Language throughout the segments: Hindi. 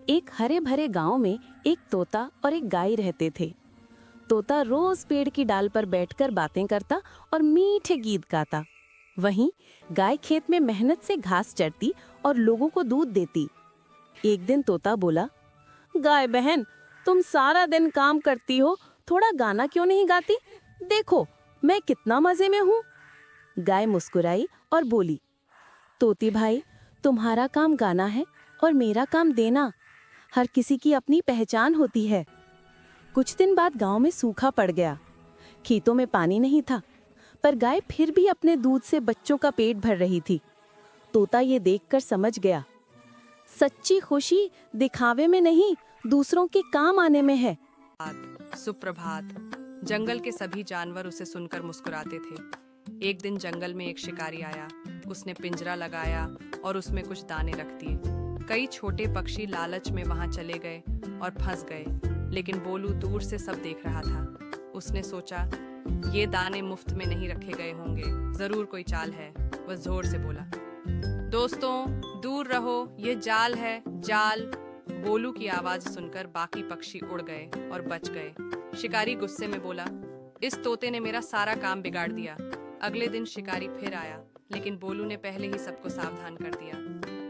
एक हरे भरे गांव में एक तोता और एक गाय रहते थे। तोता रोज पेड़ की डाल पर बैठकर बातें करता और मीठे गीत गाता। वहीं गाय खेत में मेहनत से घास चरती और लोगों को दूध देती। एक दिन तोता बोला, गाय बहन, तुम सारा दिन काम करती हो, थोड़ा गाना क्यों नहीं गाती? देखो, मैं कितना मजे में हूँ। गाय मुस्कुराई और बोली, तोती भाई, तुम्हारा काम गाना है और मेरा काम देना। हर किसी की अपनी पहचान होती है। कुछ दिन बाद गांव में सूखा पड़ गया। खेतों में पानी नहीं था, पर गाय फिर भी अपने दूध से बच्चों का पेट भर रही थी। तोता ये देखकर समझ गया, सच्ची खुशी दिखावे में नहीं, दूसरों के काम आने में है। सुप्रभात। जंगल के सभी जानवर उसे सुनकर मुस्कुराते थे। एक दिन जंगल में एक शिकारी आया। उसने पिंजरा लगाया और उसमें कुछ दाने रख दिए। कई छोटे पक्षी लालच में वहां चले गए और फंस गए, लेकिन बोलू दूर से सब देख रहा था। उसने सोचा, ये दाने मुफ्त में नहीं रखे गए होंगे, जरूर कोई चाल है। वह जोर से बोला, दोस्तों दूर रहो, ये जाल है, जाल। बोलू की आवाज सुनकर बाकी पक्षी उड़ गए और बच गए। शिकारी गुस्से में बोला, इस तोते ने मेरा सारा काम बिगाड़ दिया। अगले दिन शिकारी फिर आया, लेकिन बोलू ने पहले ही सबको सावधान कर दिया।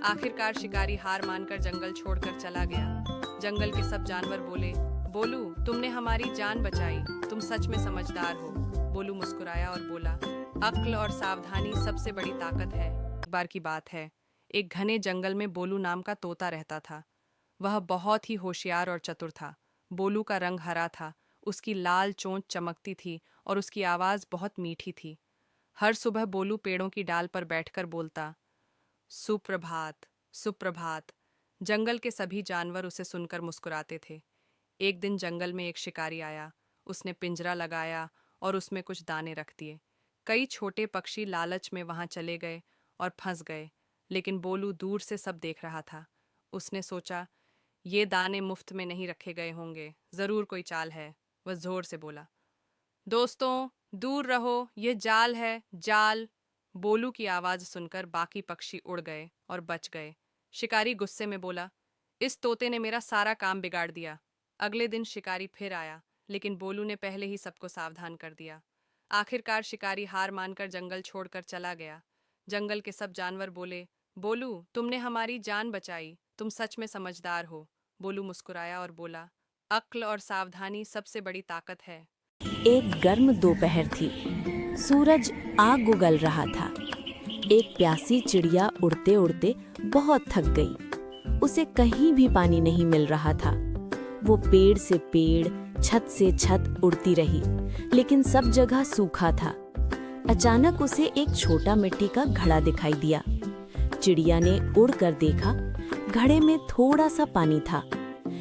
आखिरकार शिकारी हार मानकर जंगल छोड़कर चला गया। जंगल के सब जानवर बोले, बोलू, तुमने हमारी जान बचाई, तुम सच में समझदार हो। बोलू मुस्कुराया और बोला, अक्ल और सावधानी सबसे बड़ी ताकत है। एक बार की बात है, एक घने जंगल में बोलू नाम का तोता रहता था। वह बहुत ही होशियार और चतुर था। बोलू का रंग हरा था, उसकी लाल चोंच चमकती थी और उसकी आवाज बहुत मीठी थी। हर सुबह बोलू पेड़ों की डाल पर बैठकर बोलता, सुप्रभात, सुप्रभात। जंगल के सभी जानवर उसे सुनकर मुस्कुराते थे। एक दिन जंगल में एक शिकारी आया। उसने पिंजरा लगाया और उसमें कुछ दाने रख दिए। कई छोटे पक्षी लालच में वहां चले गए और फंस गए, लेकिन बोलू दूर से सब देख रहा था। उसने सोचा, ये दाने मुफ्त में नहीं रखे गए होंगे, जरूर कोई चाल है। वह जोर से बोला, दोस्तों दूर रहो, ये जाल है, जाल। बोलू की आवाज सुनकर बाकी पक्षी उड़ गए और बच गए। शिकारी गुस्से में बोला, इस तोते ने मेरा सारा काम बिगाड़ दिया। अगले दिन शिकारी फिर आया, लेकिन बोलू ने पहले ही सबको सावधान कर दिया। आखिरकार शिकारी हार मानकर जंगल छोड़कर चला गया। जंगल के सब जानवर बोले, बोलू, तुमने हमारी जान बचाई, तुम सच में समझदार हो। बोलू मुस्कुराया और बोला, अक्ल और सावधानी सबसे बड़ी ताकत है। एक गर्म दोपहर थी। सूरज आग उगल रहा था। एक प्यासी चिड़िया उड़ते उड़ते बहुत थक गई। उसे कहीं भी पानी नहीं मिल रहा था। वो पेड़ से पेड़, छत से छत उड़ती रही, लेकिन सब जगह सूखा था। अचानक उसे एक छोटा मिट्टी का घड़ा दिखाई दिया। चिड़िया ने उड़कर देखा, घड़े में थोड़ा सा पानी था,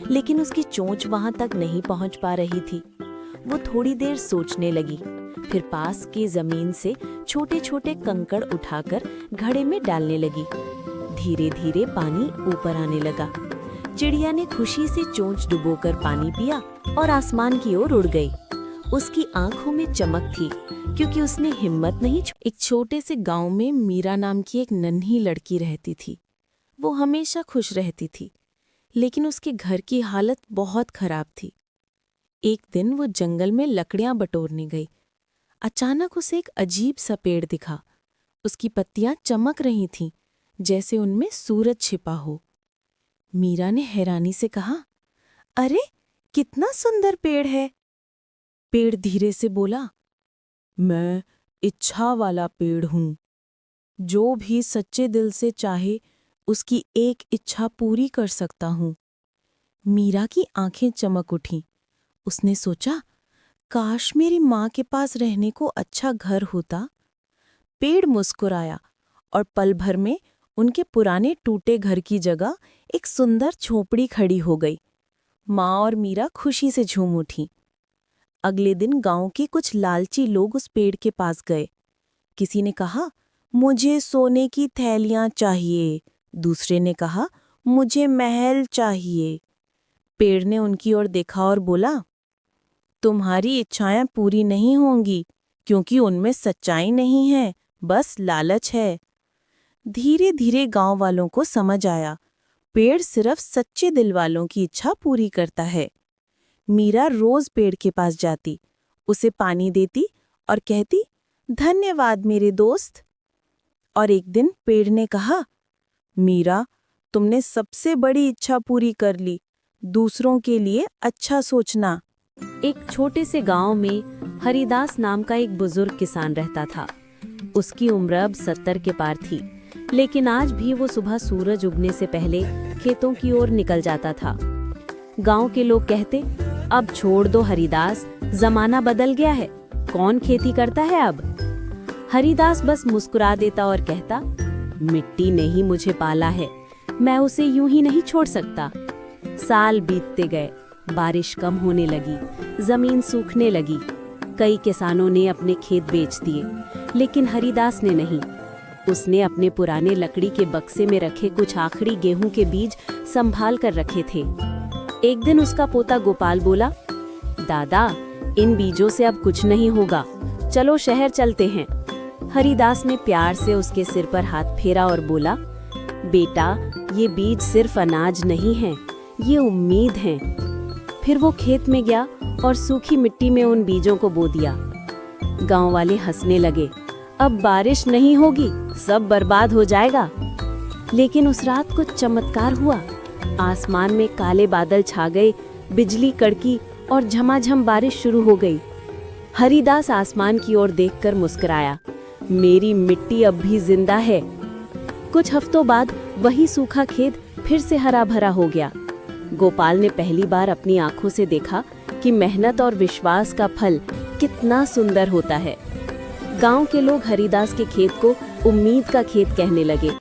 लेकिन उसकी चोंच वहां तक नहीं पहुंच पा रही थी। वो थोड़ी देर सोचने लगी, फिर पास की जमीन से छोटे छोटे कंकड़ उठाकर घड़े में डालने लगी। धीरे धीरे पानी ऊपर आने लगा। चिड़िया ने खुशी से चोंच डुबोकर पानी पिया और आसमान की ओर उड़ गई। उसकी आंखों में चमक थी, क्योंकि उसने हिम्मत नहीं छोड़ी। एक छोटे से गांव में मीरा नाम की एक नन्ही लड़की रहती थी। वो हमेशा खुश रहती थी, लेकिन उसके घर की हालत बहुत खराब थी। एक दिन वो जंगल में लकड़ियां बटोरने गई। अचानक उसे एक अजीब सा पेड़ दिखा। उसकी पत्तियां चमक रही थीं, जैसे उनमें सूरज छिपा हो। मीरा ने हैरानी से कहा, अरे, कितना सुंदर पेड़ है। पेड़ धीरे से बोला, मैं इच्छा वाला पेड़ हूँ। जो भी सच्चे दिल से चाहे, उसकी एक इच्छा पूरी कर सकता हूँ। मीरा की आंखें चमक उठीं। उसने सोचा, काश मेरी माँ के पास रहने को अच्छा घर होता। पेड़ मुस्कुराया और पल भर में उनके पुराने टूटे घर की जगह एक सुंदर झोपड़ी खड़ी हो गई। माँ और मीरा खुशी से झूम उठी। अगले दिन गांव के कुछ लालची लोग उस पेड़ के पास गए। किसी ने कहा, मुझे सोने की थैलियां चाहिए। दूसरे ने कहा, मुझे महल चाहिए। पेड़ ने उनकी ओर देखा और बोला, तुम्हारी इच्छाएं पूरी नहीं होंगी, क्योंकि उनमें सच्चाई नहीं है, बस लालच है। धीरे धीरे गांव वालों को समझ आया, पेड़ सिर्फ सच्चे दिल वालों की इच्छा पूरी करता है। मीरा रोज पेड़ के पास जाती, उसे पानी देती और कहती, धन्यवाद मेरे दोस्त। और एक दिन पेड़ ने कहा, मीरा, तुमने सबसे बड़ी इच्छा पूरी कर ली। दूसरों के लिए अच्छा सोचना। एक छोटे से गांव में हरिदास नाम का एक बुजुर्ग किसान रहता था। उसकी उम्र अब 70 के पार थी, लेकिन आज भी वो सुबह सूरज उगने से पहले खेतों की ओर निकल जाता था। गांव के लोग कहते, अब छोड़ दो हरिदास, जमाना बदल गया है, कौन खेती करता है अब। हरिदास बस मुस्कुरा देता और कहता, मिट्टी ने ही मुझे पाला है, मैं उसे यूं ही नहीं छोड़ सकता। साल बीतते गए, बारिश कम होने लगी, जमीन सूखने लगी। कई किसानों ने अपने खेत बेच दिए, लेकिन हरिदास ने नहीं। उसने अपने पुराने लकड़ी के बक्से में रखे कुछ आखिरी गेहूं के बीज संभाल कर रखे थे। एक दिन उसका पोता गोपाल बोला, दादा, इन बीजों से अब कुछ नहीं होगा, चलो शहर चलते हैं। हरिदास ने प्यार से उसके सिर पर हाथ फेरा और बोला, बेटा, ये बीज सिर्फ अनाज नहीं है, ये उम्मीद है। फिर वो खेत में गया और सूखी मिट्टी में उन बीजों को बो दिया। गांव वाले हंसने लगे, अब बारिश नहीं होगी, सब बर्बाद हो जाएगा। लेकिन उस रात कुछ चमत्कार हुआ। आसमान में काले बादल छा गए, बिजली कड़की और झमाझम बारिश शुरू हो गई। हरिदास आसमान की ओर देखकर मुस्कुराया, मेरी मिट्टी अब भी जिंदा है। कुछ हफ्तों बाद वही सूखा खेत फिर से हरा भरा हो गया। गोपाल ने पहली बार अपनी आंखों से देखा कि मेहनत और विश्वास का फल कितना सुंदर होता है। गांव के लोग हरिदास के खेत को उम्मीद का खेत कहने लगे।